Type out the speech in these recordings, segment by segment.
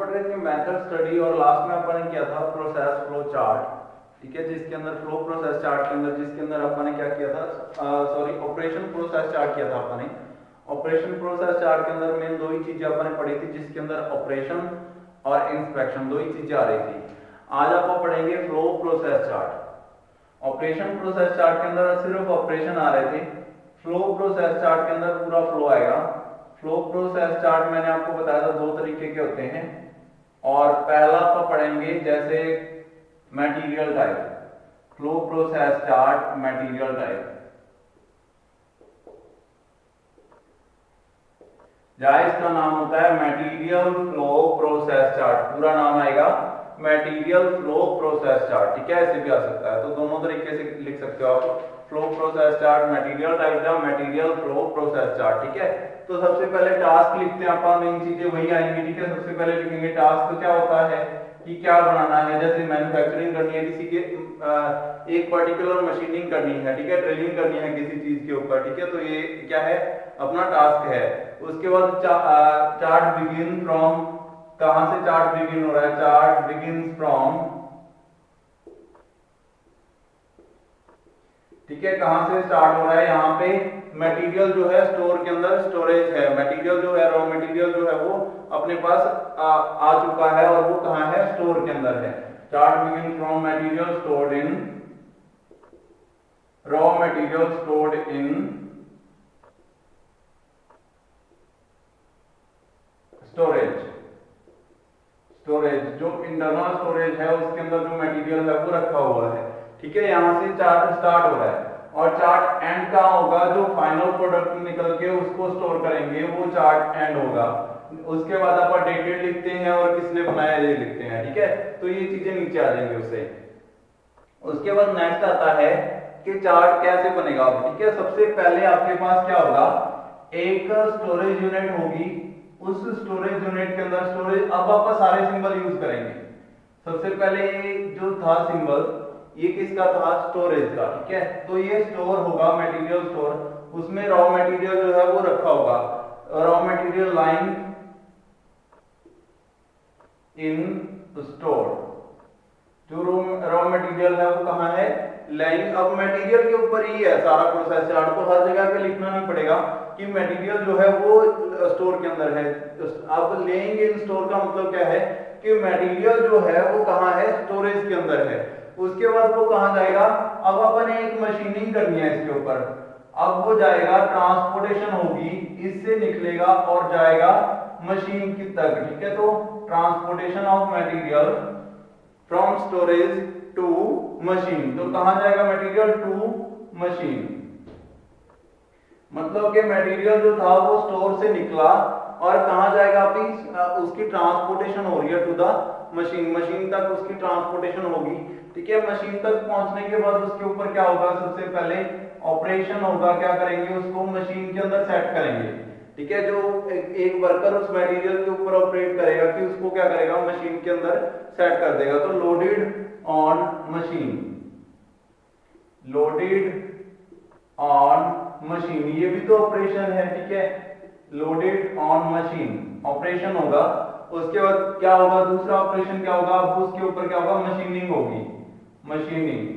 पढ़ रहे थे मेथड स्टडी और लास्ट में अपन ने किया था प्रोसेस फ्लो चार्ट। ठीक है, जिसके अंदर फ्लो प्रोसेस चार्ट के अंदर जिसके अंदर अपन ने क्या किया था, सॉरी ऑपरेशन प्रोसेस चार्ट किया था अपन ने। ऑपरेशन प्रोसेस चार्ट के अंदर मेन दो ही चीजें अपन ने पढ़ी थी, जिसके अंदर ऑपरेशन और इंस्पेक्शन दो ही चीजें आ रही थी। आज अपन पढ़ेंगे flow process chart. Operation process chart के अंदर सिर्फ ऑपरेशन आ रहे थे, फ्लो प्रोसेस चार्ट के अंदर पूरा फ्लो आएगा। फ्लो प्रोसेस चार्ट मैंने आपको बताया था दो तरीके के होते हैं, और पहला आप पढ़ेंगे जैसे material type, flow process chart material type. जहां इसका नाम होता है मटेरियल फ्लो प्रोसेस चार्ट, पूरा नाम आएगा मटेरियल फ्लो प्रोसेस चार्ट। ठीक है, ऐसे भी आ सकता है, तो दोनों तरीके से लिख सकते हो आप, flow process chart material type का मटेरियल फ्लो प्रोसेस चार्ट। ठीक है, तो सबसे पहले टास्क लिखते हैं अपन, मेन चीजें वही आएंगी। ठीक है, सबसे पहले लिखेंगे टास्क क्या होता है कि क्या बनाना है, जैसे मैन्युफैक्चरिंग करनी है किसी के, एक पर्टिकुलर मशीनिंग करनी है, ठीक है, ड्रिलिंग करनी है किसी चीज के ऊपर। ठीक है, तो ये क्या है, अपना टास्क है। उसके बाद चार्ट बिगिन फ्रॉम, कहां से चार्ट बिगिन हो रहा है, चार्ट बिगिन फ्रॉम, ठीक है, कहां से स्टार्ट हो रहा है, यहाँ पे मटेरियल जो है स्टोर के अंदर स्टोरेज है, मटेरियल जो है रॉ मटेरियल जो है वो अपने पास आ चुका है, और वो कहां है, स्टोर के अंदर है। Chart begin from material stored in, raw material stored in storage, storage जो इंटरनल स्टोरेज है उसके अंदर जो मटेरियल है वो रखा हुआ है। ठीक है, यहां से चार्ट स्टार्ट हो रहा है, और चार्ट एंड कहां होगा, जो फाइनल प्रोडक्ट निकल के उसको स्टोर करेंगे वो चार्ट एंड होगा। उसके बाद अपन डेटेड लिखते हैं और किसने बनाया ये लिखते हैं। ठीक है, तो ये चीजें नीचे आ जाएंगे उससे। उसके बाद नेक्स्ट आता है कि चार्ट कैसे बनेगा। ठीक है, सबसे पहले आपके पास क्या होगा, एक स्टोरेज यूनिट होगी, उस स्टोरेज यूनिट के अंदर स्टोरेज, अब आप सारे सिंबल यूज करेंगे। सबसे पहले ये जो था सिंबल, ये किसका था, स्टोरेज का। ठीक है, तो ये स्टोर होगा मटेरियल स्टोर, उसमें रॉ मटेरियल जो है वो रखा होगा, raw material line in store, जो रॉ मटेरियल है वो कहां है, लाइंग। अब मटेरियल के ऊपर ही है सारा प्रोसेस चार्ट, तो हर जगह पे लिखना नहीं पड़ेगा कि मटेरियल जो है वो स्टोर के अंदर है। अब लेइंग इन स्टोर का मतलब क्या है कि मटेरियल जो है वो कहां है, स्टोरेज के अंदर है। उसके बाद वो कहां जाएगा, अब अपन एक मशीनिंग करनी है इसके ऊपर, अब वो जाएगा, ट्रांसपोर्टेशन होगी, इससे निकलेगा और जाएगा मशीन की तक। ठीक है, तो transportation of material from storage to machine, तो कहां जाएगा मटेरियल, टू मशीन। मतलब कि मटेरियल जो था वो स्टोर से निकला और कहां जाएगा, अभी उसकी ट्रांसपोर्टेशन हो रही है टू द मशीन, मशीन तक उसकी ट्रांसपोर्टेशन होगी। ठीक है, मशीन तक पहुंचने के बाद उसके ऊपर क्या होगा, सबसे पहले ऑपरेशन होगा, क्या करेंगे, उसको मशीन के अंदर सेट करेंगे। ठीक है, जो एक वर्कर उस मटेरियल के ऊपर ऑपरेट करेगा कि उसको क्या करेगा, मशीन के अंदर सेट कर देगा। तो loaded on machine, loaded on machine, ये भी तो ऑपरेशन है। ठीक है, लोडेड ऑन मशीन ऑपरेशन होगा। उसके बाद क्या होगा, दूसरा ऑपरेशन क्या होगा, अब उसके ऊपर क्या होगा, मशीनिंग होगी, मशीनिंग।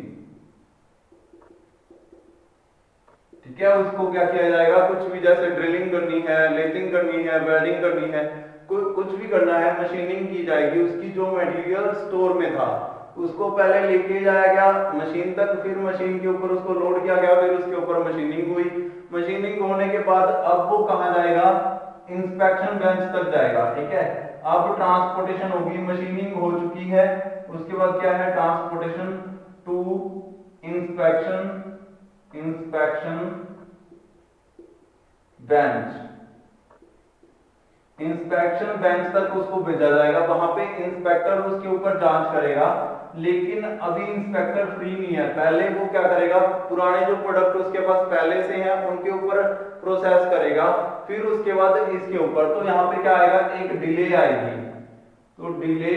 ठीक है, उसको क्या किया जाएगा, कुछ भी जैसे ड्रिलिंग करनी है, लेथिंग करनी है, वेल्डिंग करनी है, कुछ भी करना है, मशीनिंग की जाएगी। उसकी जो मटेरियल स्टोर में था उसको पहले लेके जाया गया मशीन तक, फिर मशीन के ऊपर उसको लोड किया गया, फिर उसके ऊपर मशीनिंग हुई। मशीनिंग होने के बाद अब वो कहां जाएगा, इंस्पेक्शन बेंच तक जाएगा। ठीक है, अब ट्रांसपोर्टेशन होगी, मशीनिंग हो चुकी है, उसके बाद क्या है, transportation to inspection, inspection bench, inspection bench तक उसको भेजा जाएगा। वहां पे इंस्पेक्टर उसके ऊपर जांच करेगा, लेकिन अभी इंस्पेक्टर फ्री नहीं है, पहले वो क्या करेगा, पुराने जो प्रोडक्ट उसके पास पहले से हैं उनके ऊपर प्रोसेस करेगा, फिर उसके बाद इसके ऊपर। तो यहाँ पे क्या आएगा, एक डिले आएगी। तो डिले,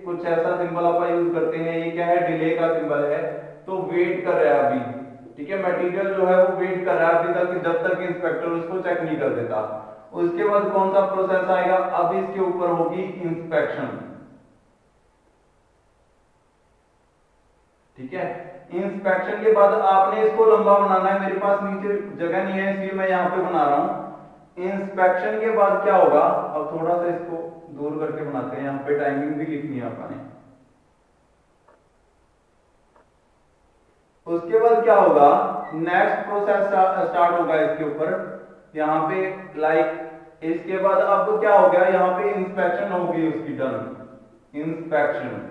कुछ ऐसा सिंबल आप यूज करते हैं, ये क्या है, डिले का सिंबल है। तो वेट कर रहा है अभी। ठीक है, मटेरियल जो है वो वेट कर रहा है अभी तक, जब तक इंस्पेक्टर उसको चेक नहीं कर देता। उसके बाद कौन सा प्रोसेस आएगा, अब इसके ऊपर होगी इंस्पेक्शन। ठीक है, इंस्पेक्शन के बाद आपने इसको लंबा बनाना है, मेरे पास नीचे जगह नहीं है इसलिए मैं यहां पे बना रहा हूं। इंस्पेक्शन के बाद क्या होगा, अब थोड़ा सा इसको दूर करके बनाते हैं, यहां पे टाइमिंग भी लिखनी है आपने। उसके बाद क्या होगा, नेक्स्ट प्रोसेस स्टार्ट होगा इसके ऊपर, यहाँ पे लाइक इसके बाद अब क्या हो गया, यहाँ पे इंस्पेक्शन होगी उसकी डन, इंस्पेक्शन।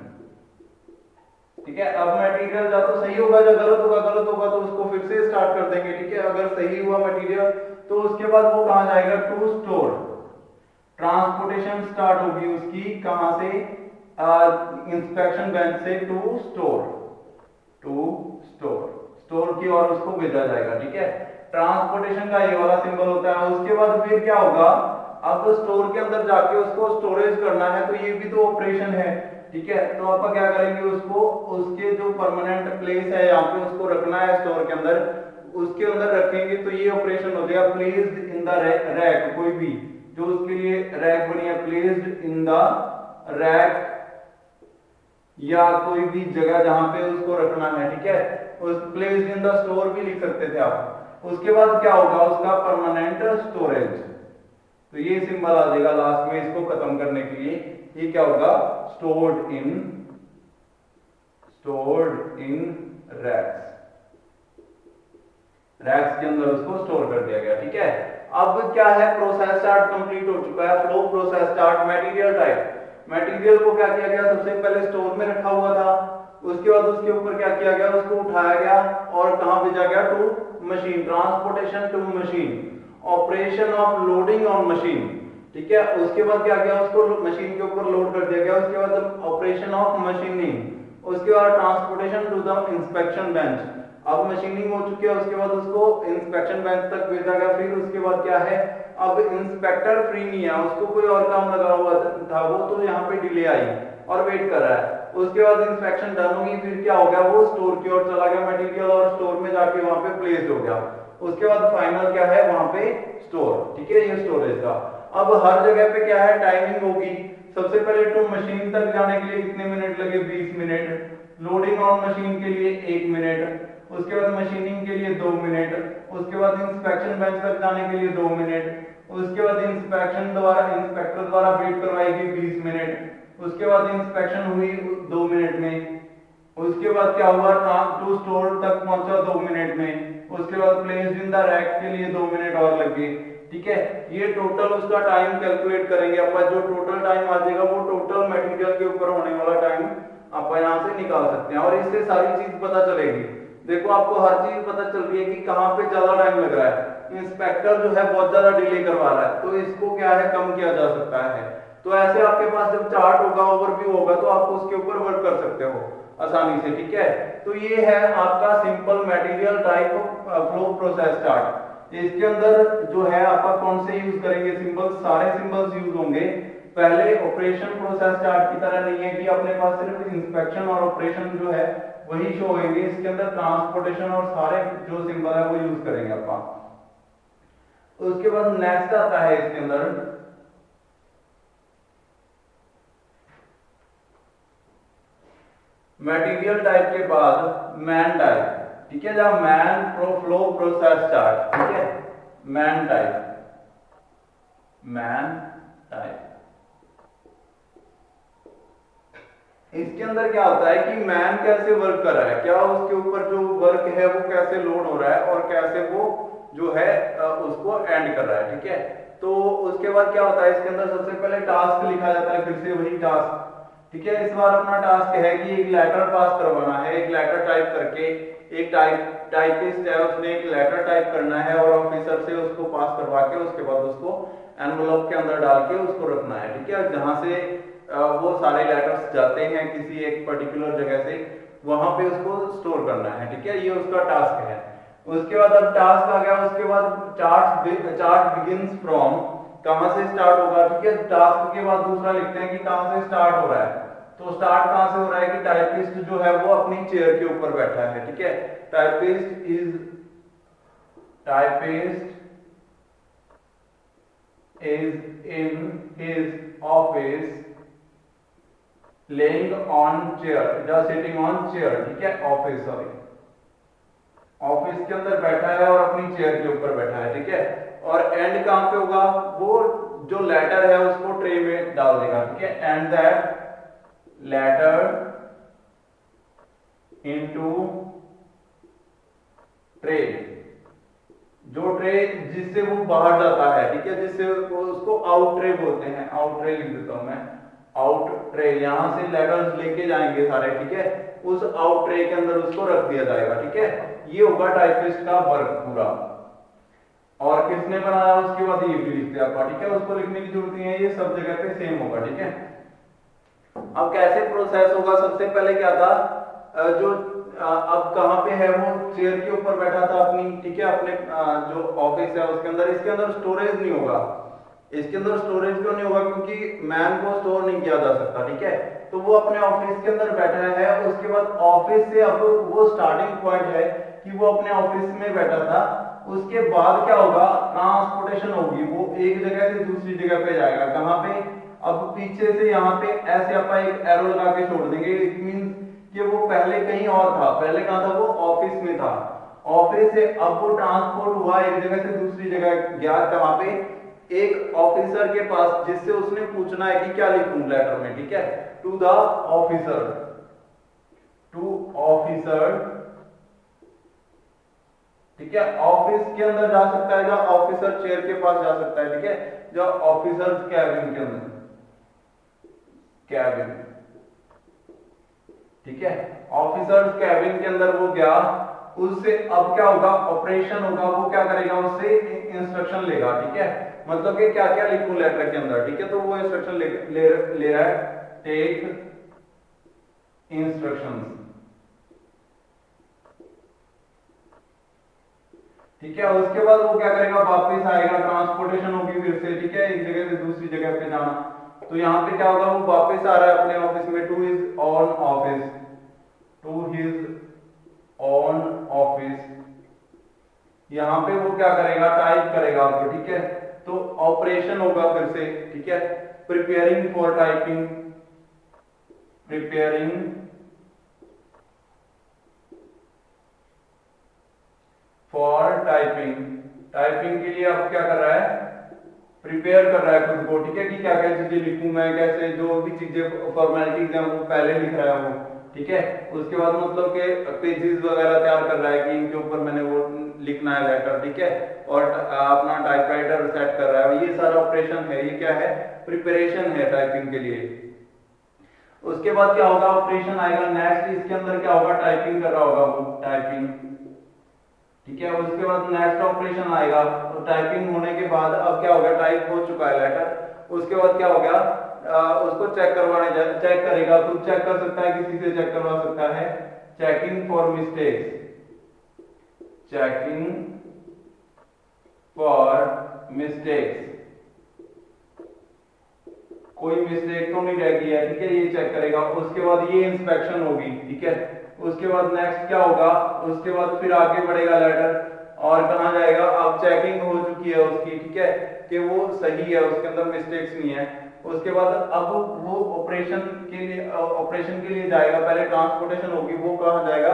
ठीक है, अब मटेरियल या तो सही होगा या गलत होगा, गलत होगा तो उसको फिर से स्टार्ट कर देंगे। ठीक है, अगर सही हुआ मटेरियल तो उसके बाद वो कहां जाएगा, टू स्टोर। ट्रांसपोर्टेशन स्टार्ट होगी उसकी कहां से, इंस्पेक्शन बेंच से to store, to store, store की ओर उसको भेजा जाएगा। ठीक है, ट्रांसपोर्टेशन का ये वाला सिंबल होता है। उसके बाद फिर क्या होगा, अब स्टोर के अंदर जाके उसको स्टोरेज करना है, तो ये भी तो ऑपरेशन है। ठीक है, तो आप क्या करेंगे, उसको उसके जो परमानेंट प्लेस है यहाँ पे उसको रखना है स्टोर के अंदर, उसके अंदर रखेंगे तो ये ऑपरेशन हो जाएगा प्लेस्ड इन द रैक। कोई भी जो उसके लिए रैक बनी है, प्लेस्ड इन द रैक, या कोई भी जगह जहां पे उसको रखना है। ठीक है, उस प्लेस्ड इन द स्टोर भी लिख सकते थे आप। उसके बाद क्या होगा, उसका परमानेंट स्टोरेज, तो ये सिंबल आ जाएगा लास्ट में इसको खत्म करने के लिए। ये क्या होगा, स्टोर्ड इन रैक्स, रैक्स के अंदर उसको स्टोर कर दिया गया। ठीक है, अब क्या है, प्रोसेस स्टार्ट कंप्लीट हो चुका है, flow process start. Material type, material को क्या किया गया, सबसे पहले स्टोर में रखा हुआ था, उसके बाद उसके ऊपर क्या किया गया, उसको उठाया गया और कहां भेजा गया, to machine, transportation to machine, operation of loading on machine. ठीक है, उसके बाद क्या किया, उसको मशीन के ऊपर लोड कर दिया गया। उसके बाद ऑपरेशन ऑफ मशीनिंग, उसके बाद transportation to the inspection bench. अब मशीनिंग हो चुकी है, उसके बाद उसको इंस्पेक्शन बेंच तक भेजा गया। फिर उसके बाद क्या है, अब इंस्पेक्टर फ्री नहीं है, उसको कोई और काम लगा हुआ था, वो तो यहाँ पे डिले आई और वेट कर रहा है। उसके बाद इंस्पेक्शन डन होगी, फिर क्या हो गया, वो स्टोर की ओर चला गया मटेरियल और स्टोर में जाके वहां पे प्लेस्ड हो गया। उसके बाद फाइनल क्या है, वहां पे स्टोर। ठीक है, ये स्टोरेज का। अब हर जगह पे क्या है, टाइमिंग होगी। सबसे पहले टू मशीन तक जाने के लिए कितने मिनट लगे, 20 मिनट, लोडिंग ऑन मशीन के लिए 1 मिनट, उसके बाद मशीनिंग के लिए 2 मिनट, उसके बाद इंस्पेक्शन बेंच तक जाने के लिए 2 मिनट, उसके बाद इंस्पेक्शन द्वारा इंस्पेक्टर द्वारा वेट करवाएगी 20 मिनट, उसके बाद इंस्पेक्शन हुई 2 मिनट में, उसके बाद क्या हुआ, टू स्टोर तक पहुंचा 2 मिनट में, उसके बाद प्लेस्ड इन द रैक के लिए 2 मिनट और लग गए। ठीक है, ये टोटल उसका टाइम कैलकुलेट करेंगे अपन, जो टोटल टाइम आ जाएगा वो टोटल मटेरियल के ऊपर होने वाला टाइम आप यहाँ से निकाल सकते हैं और इससे सारी चीज पता चलेगी। देखो आपको हर चीज पता चल रही है कि कहाँ पे ज्यादा टाइम लग रहा है, इंस्पेक्टर जो है बहुत ज्यादा डिले करवा रहा है, तो इसको क्या है, कम किया जा सकता है। तो ऐसे आपके पास जब चार्ट होगा, ओवरव्यू होगा, तो आप उसके ऊपर वर्क कर सकते हो आसानी से। ठीक है, तो ये है आपका simple material type flow process chart. इसके अंदर जो है आपका कौन से यूज करेंगे सिंबल्स, सारे सिंबल्स यूज होंगे। पहले ऑपरेशन प्रोसेस चार्ट की तरह नहीं है कि अपने पास सिर्फ इंस्पेक्शन और ऑपरेशन जो है वही शो होंगे, इसके अंदर ट्रांसपोर्टेशन और सारे जो सिंबल है वो यूज करेंगे अपन। उसके बाद नेक्स्ट आता है इसके अंदर मटेरियल टाइप के बाद मैन टाइप। ठीक है, जहां मैन फ्लो प्रोसेस चार्ट। ठीक है, मैन टाइप, मैन टाइप, इसके अंदर क्या होता है कि मैन कैसे वर्क कर रहा है, क्या उसके ऊपर जो वर्क है वो कैसे लोड हो रहा है और कैसे वो जो है उसको एंड कर रहा है। ठीक है, तो उसके बाद क्या होता है, इसके अंदर सबसे पहले टास्क लिखा जाता है, फिर से वही टास्क। ठीक है, इस बार अपना टास्क है कि एक लेटर पास करवाना है, एक लेटर टाइप करके, एक टाइपिस्ट है उसने एक लेटर टाइप करना है और ऑफिसर से उसको पास करवा के उसके बाद उसको एनवलप के अंदर डाल के उसको रखना है। ठीक है, जहां से वो सारे लेटर्स जाते हैं किसी एक पर्टिकुलर जगह से, वहां पे उसको स्टोर करना है। ठीक है, ये उसका टास्क है। उसके बाद अब टास्क आ गया, उसके बाद चार्ट बिगिंस फ्रॉम, कहां से स्टार्ट होगा। ठीक है, टास्क के बाद दूसरा लिखते हैं कि कहां से स्टार्ट हो रहा है, तो स्टार्ट कहां से हो रहा है कि टाइपिस्ट जो है वो अपनी चेयर के ऊपर बैठा है। ठीक है, typist is in his office laying on chair, just sitting on chair, ठीक है, ऑफिस, सॉरी, ऑफिस के अंदर बैठा है और अपनी चेयर के ऊपर बैठा है, ठीक है। और एंड कहां पे होगा, वो जो लेटर है उसको ट्रे में डाल देगा, ठीक है, and that letter into tray, जो ट्रे जिससे वो बाहर जाता है, ठीक है, जिससे वो उसको आउट ट्रे बोलते हैं, आउट ट्रे लिख देता हूं मैं, आउट ट्रे, यहां से लेटर्स लेके जाएंगे सारे, ठीक है, उस आउट ट्रे के अंदर उसको रख दिया जाएगा, ठीक है। ये होगा टाइपिस्ट का वर्क पूरा। और किसने बनाया उसके बाद ये भी लिख दिया आपका, ठीक है, उसको लिखने की जरूरत नहीं है, ये सब जगह पे सेम होगा, ठीक है। अब कैसे प्रोसेस होगा, सबसे पहले क्या था, जो अब कहां पे है, वो चेयर के ऊपर बैठा था अपनी, ठीक है, अपने जो ऑफिस है उसके अंदर, इसके अंदर स्टोरेज नहीं होगा, इसके अंदर स्टोरेज क्यों नहीं होगा, क्योंकि मैन को स्टोर नहीं किया जा सकता, ठीक है। तो वो अपने ऑफिस के अंदर बैठा है, उसके बाद ऑफिस से अब वो स्टार्टिंग पॉइंट है कि वो अपने ऑफिस में बैठा था, उसके बाद क्या होगा, ट्रांसपोर्टेशन होगी, वो एक जगह से दूसरी जगह पे जाएगा, कहां पे, अब पीछे से यहाँ पे ऐसे आप एक एरो लगा के छोड़ देंगे, इट मींस कि वो पहले कहीं और था, पहले कहां था, वो ऑफिस में था, ऑफिस से अब वो ट्रांसपोर्ट हुआ एक जगह से दूसरी जगह गया, कहां पे, एक ऑफिसर के पास, जिससे उसने पूछना है कि क्या लिखूं लेटर में, ठीक है, to the officer, to officer, ठीक है, ऑफिस के अंदर जा सकता है, जो ऑफिसर चेयर के पास जा सकता है, ठीक है, जो ऑफिसर कैबिन के अंदर, कैबिन, ठीक है, ऑफिसर कैबिन के अंदर वो गया, उससे अब क्या होगा, ऑपरेशन होगा, वो क्या करेगा, उससे इंस्ट्रक्शन लेगा, ठीक है, मतलब कि क्या क्या लिखूं लेटर के अंदर, ठीक है, तो वो इंस्ट्रक्शन ले रहा है, टेक इंस्ट्रक्शंस, ठीक है। उसके बाद वो क्या करेगा, वापस आएगा, ट्रांसपोर्टेशन होगी फिर से, ठीक है, एक जगह से दूसरी जगह पे जाना, तो यहाँ पे क्या होगा, वो वापस आ रहा है अपने ऑफिस में, to his own office, to his own office, यहाँ पे वो क्या करेगा, टाइप करेगा आपको, ठीक है, तो ऑपरेशन होगा फिर से, ठीक है, preparing for typing, preparing for typing, typing के लिए अब क्या कर रहा है, प्रिपेयर कर रहा है खुद को, ठीक है, कि क्या क्या चीजें लिखूं मैं, कैसे, जो भी चीजें फॉर्मेलिटीज हैं वो पहले लिख रहा है वो, ठीक है। उसके बाद मतलब के पेजेस वगैरह तैयार कर रहा है कि इनके ऊपर मैंने वो लिखना है लेटर, ठीक है, और अपना टाइपराइटर सेट कर रहा है, ये सारा ऑपरेशन है, ये क्या है, प्रिपरेशन है टाइपिंग के लिए। उसके बाद क्या होगा, ऑपरेशन आएगा नेक्स्ट, इसके अंदर क्या होगा, टाइपिंग कर रहा होगा वो, टाइपिंग, ठीक है। उसके बाद नेक्स्ट ऑपरेशन आएगा, तो टाइपिंग होने के बाद अब क्या होगा, टाइप हो चुका है लेटर, उसके बाद क्या हो गया, उसको चेक करवाने चेक करेगा, खुद चेक कर सकता है, किसी से चेक करवा सकता है, checking for mistakes, checking for mistakes, कोई मिस्टेक तो नहीं रह गई है, ठीक है, ये चेक करेगा। उसके बाद ये इंस्पेक्शन होगी, ठीक है। उसके बाद नेक्स्ट क्या होगा, उसके बाद फिर आगे बढ़ेगा लेटर, और कहा जाएगा, अब चेकिंग हो चुकी है उसकी, ठीक है, कि वो सही है, उसके अंदर मिस्टेक्स नहीं है। उसके बाद अब वो ऑपरेशन के लिए जाएगा, पहले ट्रांसपोर्टेशन होगी, वो कहा जाएगा,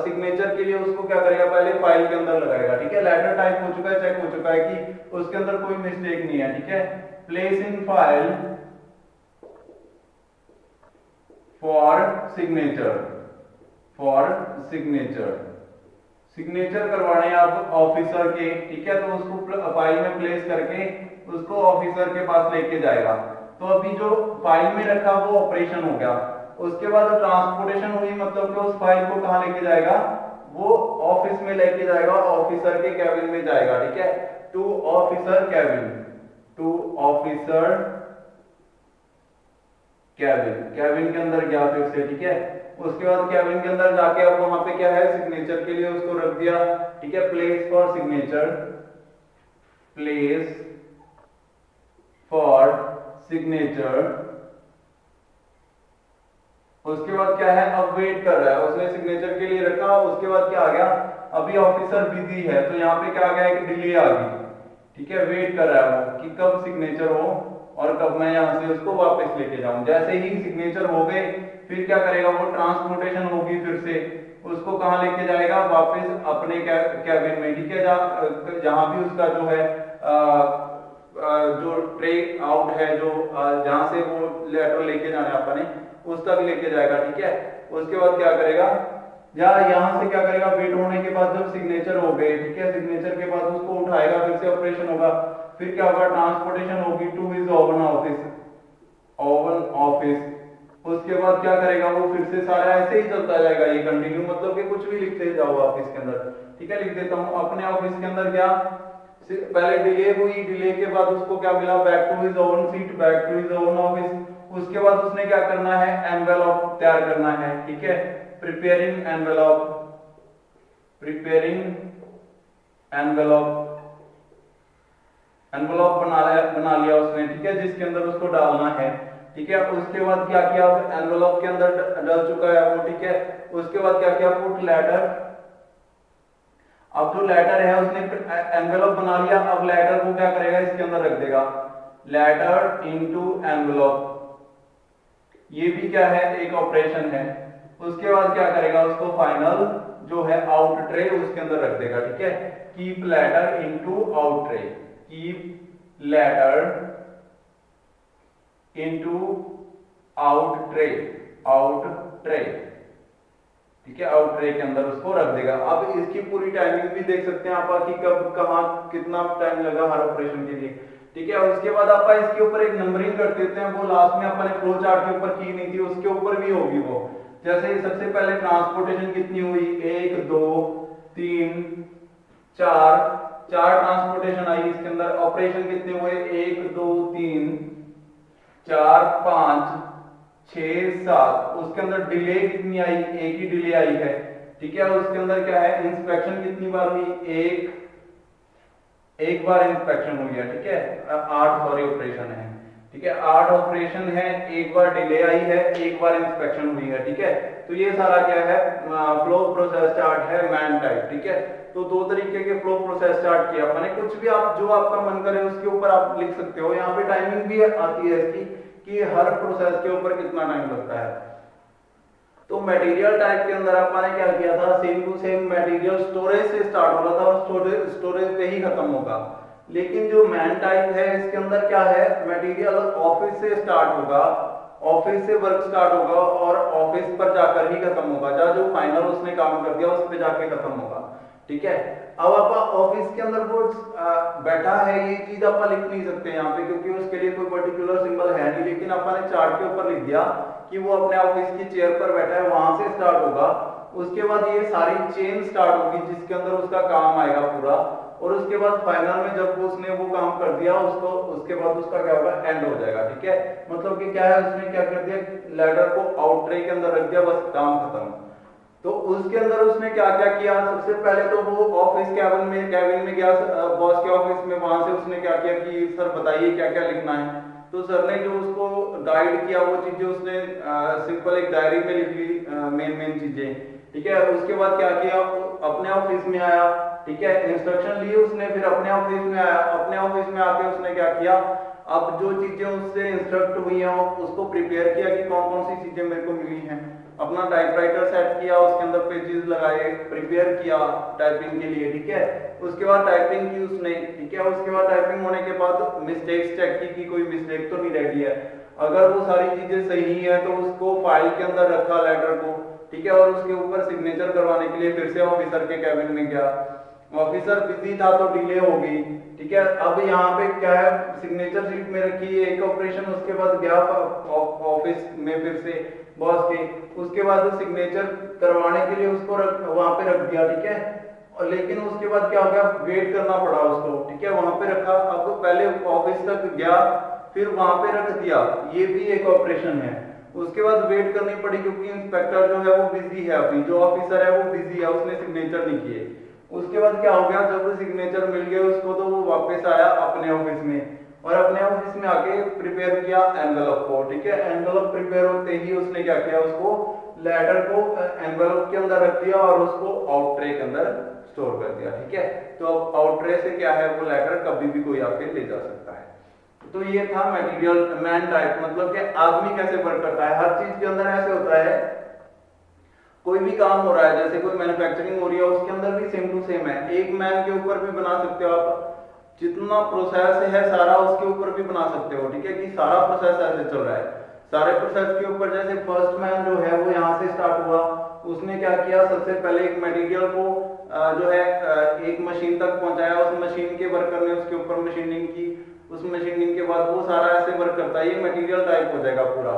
सिग्नेचर के लिए उसको क्या करेगा, पहले फाइल के अंदर लगाएगा, ठीक है, लेटर टाइप हो चुका है, चेक हो चुका है कि उसके अंदर कोई मिस्टेक नहीं है, ठीक है। Place in file for signature, for signature, signature करवाने आप ऑफिसर के, ठीक है, तो उसको फाइल में प्लेस करके उसको ऑफिसर के पास लेके जाएगा। तो अभी जो फाइल में रखा वो ऑपरेशन हो गया। उसके बाद ट्रांसपोर्टेशन हुई, मतलब कि उस फाइल को कहां लेके जाएगा, वो ऑफिस में लेके जाएगा, ऑफिसर के कैबिन में जाएगा, ठीक है, to officer cabin, to officer cabin, cabin के अंदर गया फिर से, ठीक है। उसके बाद कैबिन के अंदर जाके अब वहां पे क्या है, सिग्नेचर के लिए उसको रख दिया, ठीक है, place for signature, place for signature. उसके बाद क्या है, अब वेट कर रहा है, उसने सिग्नेचर के लिए रखा। उसके बाद क्या आ गया, अभी ऑफिसर बिजी है, तो यहाँ पे क्या आ गया, एक डिले आ गई, ठीक है, वेट कर रहा है वो कि कब सिग्नेचर हो और कब मैं यहाँ से उसको वापस लेके जाऊं। जैसे ही सिग्नेचर हो गए फिर क्या करेगा वो, ट्रांसपोर्टेशन होगी फिर से, उसको कहाँ लेके जाएगा, वापस अपने कैबिन में, ठीक है, जहाँ भी उसका जो है जो ट्रे आउट है, जो जहाँ से वो लेटर लेके जाना है अपने, उस तक लेके जाएगा, ठीक है। उसके बाद क्या करेगा, या यहाँ से क्या करेगा, वेट होने के बाद जब सिग्नेचर हो गए, ठीक है, सिग्नेचर के बाद उसको उठाएगा, फिर से ऑपरेशन होगा, फिर क्या होगा, ट्रांसपोर्टेशन होगी to his own office, own office. उसके बाद क्या करेगा वो, फिर से सारा ऐसे ही चलता जाएगा, ये कंटिन्यू, मतलब कि कुछ भी लिखते जाओ ऑफिस के अंदर, ठीक है। लिख देता हूँ, अपने ऑफिस के अंदर क्या, पहले डिले हुई, डिले के बाद उसको क्या मिला, back to his own seat, back to his own office. उसके बाद उसने क्या करना है, एनवेलप तैयार करना है, ठीक है, preparing envelope, preparing envelope, envelope बना लिया उसने, ठीक है, जिसके अंदर उसको डालना है, ठीक है। उसके बाद क्या किया, एनवेलप के अंदर डल चुका है वो, ठीक है। उसके बाद क्या किया, पुट लेटर, अब जो लेटर है उसने एनवेलप बना लिया, अब लेटर को क्या करेगा, इसके अंदर रख देगा, लेटर इनटू एनवेलप, ये भी क्या है, एक ऑपरेशन है। उसके बाद क्या करेगा, उसको फाइनल जो है आउट ट्रे उसके अंदर रख देगा, ठीक है। Keep letter into out tray, keep letter into out tray, out tray, ठीक है, आउट ट्रे के अंदर उसको रख देगा। अब इसकी पूरी टाइमिंग भी देख सकते हैं आप कि कब कहाँ कितना टाइम लगा हर ऑपरेशन के लिए, ठीक है। उसके बाद आप इसके ऊपर एक नंबरिंग कर देते हैं, वो लास्ट में अपने फ्लो चार्ट के ऊपर की नहीं थी, उसके ऊपर भी होगी वो। जैसे सबसे पहले ट्रांसपोर्टेशन कितनी हुई, 1 2 3 4, 4 ट्रांसपोर्टेशन आई इसके अंदर। ऑपरेशन कितने हुए, 1 2 3 4 5 6 7। उसके अंदर डिले कितनी आई, एक ही डिले आई है, ठीक है। उसके अंदर क्या है, इंस्पेक्शन कितनी बार हुई, एक बार इंस्पेक्शन हुई है, ठीक है। 8 सॉरी ऑपरेशन है, ठीक है, 8 ऑपरेशन है, एक बार डिले आई है, एक बार इंस्पेक्शन हुई है, ठीक है। तो ये सारा क्या है, फ्लो प्रोसेस चार्ट है मैन टाइप, ठीक है। तो दो तरीके के फ्लो प्रोसेस चार्ट किया अपने, कुछ भी आप जो आपका मन करे उसके ऊपर आप लिख सकते हो। यहाँ पे टाइमिंग भी आती है इसकी कि हर प्रोसेस के ऊपर कितना टाइम लगता है। तो मटेरियल टाइप के अंदर आपने क्या किया था, same to same material storage से स्टार्ट हो रहा था और स्टोरेज पे ही खत्म होगा। लेकिन जो मैन टाइप है इसके अंदर क्या है, मटेरियल ऑफिस से स्टार्ट होगा, ऑफिस से वर्क स्टार्ट होगा और ऑफिस पर जाकर ही खत्म होगा, जहाँ जो फाइनल उसने काम कर दिया उस पर जाके खत्म होगा, ठीक है। अब आप ऑफिस के अंदर वो बैठा है, ये चीज आप लिख नहीं सकते यहाँ पे क्योंकि उसके लिए कोई पर्टिकुलर सिंबल है नहीं, लेकिन आपने चार्ट के ऊपर लिख दिया कि वो अपने ऑफिस की चेयर पर बैठा है, वहां से स्टार्ट होगा। उसके बाद ये सारी चेन स्टार्ट होगी जिसके अंदर उसका काम आएगा पूरा, और उसके बाद फाइनल में जब उसने वो काम कर दिया उसको, उसके बाद उसका क्या होगा, एंड हो जाएगा, ठीक है। मतलब कि क्या है, उसने क्या कर दिया, लेडर को आउट ट्रे के अंदर रख दिया, बस काम खत्म। तो उसके अंदर उसने क्या क्या किया, सबसे पहले तो वो ऑफिस कैबिन में गया, बॉस के ऑफिस में, वहां से उसने क्या किया कि सर बताइए क्या क्या लिखना है। तो सर ने जो उसको गाइड किया वो चीजें उसने सिंपल एक डायरी में लिख ली, मेन चीजें, ठीक है। उसके बाद क्या किया, अपने ऑफिस में आया, ठीक है, इंस्ट्रक्शन ली उसने, फिर अपने ऑफिस में आया, अपने ऑफिस में आके उसने क्या किया, अब जो चीजें उससे इंस्ट्रक्ट हुई हैं उसको प्रिपेयर किया कि कौन कौन सी चीजें मेरे को मिली हैं, अपना टाइपराइटर सेट किया, उसके अंदर पेजेस लगाए, प्रिपेयर किया टाइपिंग के लिए, ठीक है। उसके बाद टाइपिंग की उसने, ठीक है। उसके बाद टाइपिंग होने के बाद मिस्टेक्स चेक की कि कोई मिस्टेक तो नहीं रह गई है। अगर वो सारी चीजें सही है तो उसको फाइल के अंदर रखा लेटर को, ठीक है, और उसके ऊपर सिग्नेचर करवाने के लिए फिर से ऑफिसर के कैबिन में गया। ऑफिसर बिजी था तो डिले हो गई, ठीक है। अब यहाँ पे क्या है, सिग्नेचर शीट में रखी एक ऑपरेशन, उसके बाद गया ऑफिस में फिर से बॉस के, उसके बाद सिग्नेचर करवाने के लिए उसको वहां पे रख दिया, ठीक है। और लेकिन उसके बाद क्या हो गया, वेट करना पड़ा उसको, ठीक है, वहां पे रखा। अब तो पहले ऑफिस तक गया फिर वहां पे रख दिया, ये भी एक ऑपरेशन है। उसके बाद वेट करनी पड़ी क्योंकि इंस्पेक्टर जो है वो बिजी है, अभी जो ऑफिसर है वो बिजी है, उसने सिग्नेचर नहीं किए। उसके बाद क्या हो गया, जब सिग्नेचर मिल गए उसको तो वो वापस आया अपने ऑफिस में, और अपने ऑफिस में आके प्रिपेयर किया एनवेलप को, ठीक है। एनवेलप प्रिपेयर होते ही उसने क्या किया, उसको लेटर को एनवेलप के अंदर रख दिया और उसको आउट ट्रे के अंदर स्टोर कर दिया, ठीक है। तो अब आउट ट्रे से क्या है, वो लेटर कभी भी कोई आके ले जा सकता है। तो ये था मटेरियल मैन टाइप, मतलब कि आदमी कैसे वर्क करता है। हर चीज के अंदर ऐसे होता है, कोई भी काम हो रहा है, जैसे कोई मैन्युफैक्चरिंग हो रही है, उसके अंदर भी सेम टू सेम है। एक मैन के ऊपर भी बना सकते हो आप, जितना प्रोसेस है सारा उसके ऊपर भी बना सकते हो, ठीक है, कि सारा प्रोसेस ऐसे चल रहा है। सारे प्रोसेस के ऊपर जैसे फर्स्ट मैन जो है वो यहाँ से स्टार्ट हुआ, उसने क्या किया, सबसे पहले एक मटेरियल को जो है एक मशीन तक पहुंचाया, उस मशीन के वर्कर ने उसके ऊपर मशीनिंग की, उस मशीनिंग के बाद वो सारा ऐसे वर्क करता है, ये मटेरियल टाइप हो जाएगा पूरा,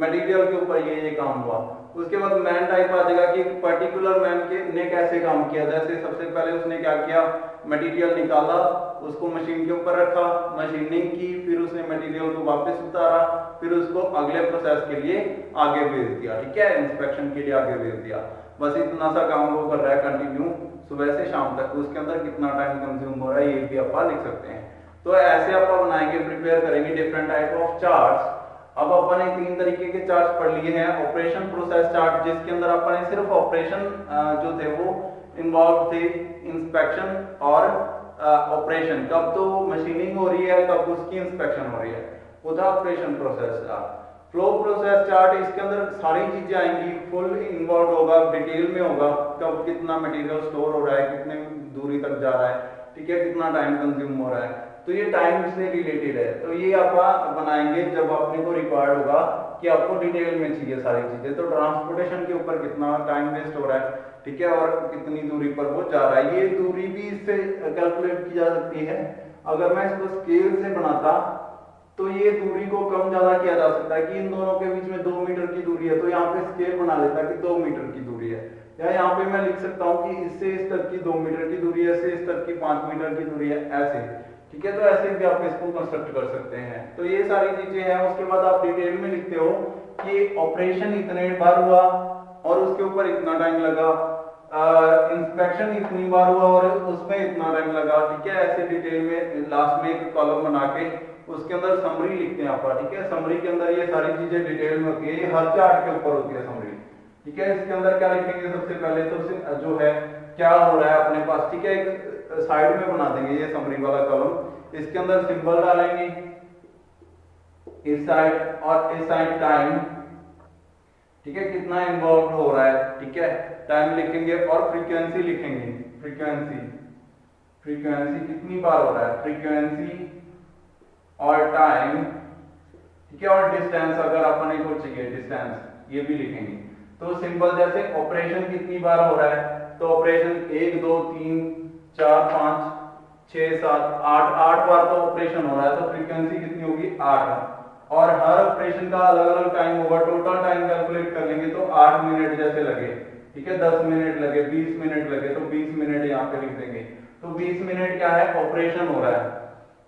मटेरियल के ऊपर ये काम हुआ। उसके बाद मैन टाइप आ जाएगा कि पर्टिकुलर मैन के ने कैसे काम किया, जैसे सबसे पहले उसने क्या किया, मटेरियल निकाला, उसको मशीन के ऊपर रखा, मशीनिंग की, फिर उसने मटेरियल को वापस उतारा, फिर उसको अगले प्रोसेस के लिए आगे भेज दिया, ठीक है, इंस्पेक्शन के लिए आगे भेज दिया। बस इतना सा काम वो कर रहा है कंटिन्यू सुबह से शाम तक। उसके अंदर कितना टाइम कंज्यूम हो रहा है ये भी आप लिख सकते हैं। तो ऐसे आप बनाएंगे, प्रिपेयर करेंगे डिफरेंट टाइप ऑफ चार्ट्स। अब अपन ने 3 तरीके के चार्ट्स पढ़ लिए हैं। ऑपरेशन प्रोसेस चार्ट, जिसके अंदर अपन ने सिर्फ ऑपरेशन जो थे वो इन्वॉल्व थे, इंस्पेक्शन और ऑपरेशन, कब तो मशीनिंग हो रही है कब उसकी इंस्पेक्शन हो रही है, वो था operation process chart. Flow process chart, इसके अंदर सारी चीजें आएंगी, फुल इन्वॉल्व होगा, डिटेल में होगा, कब कितना मटेरियल स्टोर हो रहा है, कितने दूरी तक जा रहा है, ठीक है, कितना टाइम कंज्यूम हो रहा है, तो ये टाइम से रिलेटेड है। तो ये आप बनाएंगे जब अपने को रिक्वायर्ड होगा कि आपको डिटेल में चाहिए सारी चीजें। तो ट्रांसपोर्टेशन के ऊपर कितना टाइम वेस्ट हो रहा है, ठीक है, और कितनी दूरी पर वो जा रहा है, ये दूरी भी इससे कैलकुलेट की जा सकती है। अगर मैं इसको स्केल से बनाता तो ये दूरी को कम ज्यादा किया जा सकता है कि इन दोनों के बीच में 2 मीटर की दूरी है, तो यहाँ पे स्केल बना लेता कि 2 मीटर की दूरी है, या यहाँ पे मैं लिख सकता हूँ कि इससे इस तक की 2 मीटर की दूरी है, इससे इस तक की 5 मीटर की दूरी है, ऐसे, ठीक है। तो ऐसे भी आप इसको कंस्ट्रक्ट कर सकते हैं। तो ये सारी चीजें हैं। उसके बाद आप डिटेल में लिखते हो कि ऑपरेशन इतने बार हुआ और उसके ऊपर इतना टाइम लगा, इंस्पेक्शन इतनी बार हुआ और उसमें इतना टाइम लगा, ठीक है। ऐसे डिटेल में लास्ट में एक कॉलम बना के उसके अंदर समरी लिखते हैं आप, ठीक है। समरी के अंदर ये सारी चीजें डिटेल में होती है, ये हर चार्ट के ऊपर होती है समरी, ठीक है। इसके अंदर क्या लिखेंगे, सबसे पहले तो जो है क्या हो रहा है अपने पास, ठीक है, एक साइड में बना देंगे ये समरी वाला कॉलम, इसके अंदर सिंबल डालेंगे इस साइड और इस साइड टाइम, ठीक है, कितना इन्वॉल्व हो रहा है, ठीक है, टाइम लिखेंगे और फ्रीक्वेंसी लिखेंगे, फ्रीक्वेंसी, फ्रीक्वेंसी कितनी बार हो रहा है, फ्रीक्वेंसी और टाइम, ठीक है, और डिस्टेंस अगर अपने को चाहिए डिस्टेंस ये भी लिखेंगे। तो सिंपल जैसे ऑपरेशन कितनी बार हो रहा है, तो ऑपरेशन 1 2 3 4 5 6 7 8 बार तो ऑपरेशन हो रहा है, तो फ्रीक्वेंसी कितनी होगी 8, और हर ऑपरेशन का अलग अलग टाइम होगा, टोटल टाइम कैलकुलेट कर लेंगे तो 8 मिनट जैसे लगे, ठीक है, 10 मिनट लगे, 20 मिनट लगे, तो 20 मिनट यहाँ पे लिख देंगे। तो 20 मिनट क्या है, ऑपरेशन हो रहा है।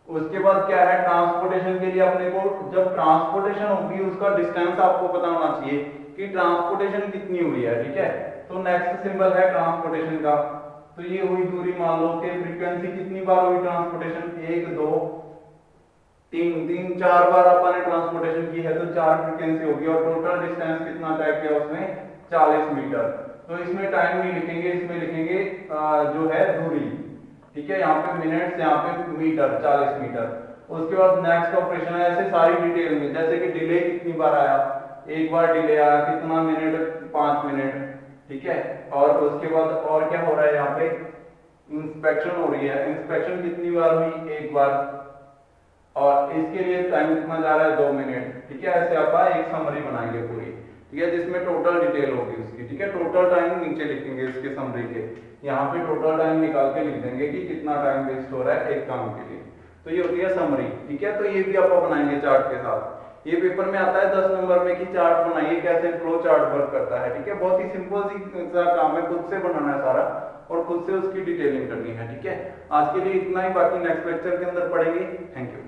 उसके बाद क्या है, ट्रांसपोर्टेशन के लिए अपने को, जब ट्रांसपोर्टेशन होगी उसका डिस्टेंस आपको पता होना चाहिए कि ट्रांसपोर्टेशन कितनी हुई है, ठीक है। तो नेक्स्ट सिंबल है ट्रांसपोर्टेशन का, तो ये हुई दूरी, मान लो कि फ्रीक्वेंसी कितनी बार हुई ट्रांसपोर्टेशन, 1 2 3 4 बार अपन ने ट्रांसपोर्टेशन की है, तो 4 फ्रीक्वेंसी होगी, और टोटल डिस्टेंस कितना तय किया उसमें 40 मीटर। तो इसमें टाइम नहीं लिखेंगे, इसमें लिखेंगे जो है दूरी, ठीक है, यहाँ पे मिनट्स, यहाँ पे मीटर, 40 मीटर। उसके बाद नेक्स्ट ऑपरेशन है, ऐसे सारी डिटेल में, जैसे कि डिले कितनी बार आया, 1 बार डिले आया, कितना मिनट, 5 मिनट, ठीक है। और उसके बाद और क्या हो रहा है, यहाँ पे इंस्पेक्शन हो रही है, इंस्पेक्शन कितनी बार हुई, 1 बार, और इसके लिए टाइम कितना जा रहा है, 2 मिनट, ठीक है। ऐसे आप एक समरी बनाएंगे पूरी, ठीक है, जिसमें टोटल डिटेल होगी उसकी, ठीक है। टोटल टाइम नीचे लिखेंगे इसके समरी के, यहाँ पे टोटल टाइम निकाल के लिख देंगे कि कितना टाइम वेस्ट हो रहा है एक काम के लिए। तो ये होती है समरी, ठीक है। तो ये भी आप बनाएंगे चार्ट के साथ। ये पेपर में आता है 10 नंबर में कि चार्ट बनाइए, कैसे फ्लो चार्ट वर्क करता है, ठीक है। बहुत ही सिंपल सा काम है, खुद से बनाना है सारा और खुद से उसकी डिटेलिंग करनी है, ठीक है। आज के लिए इतना ही, बाकी नेक्स्ट लेक्चर के अंदर पढ़ेंगे। Thank you.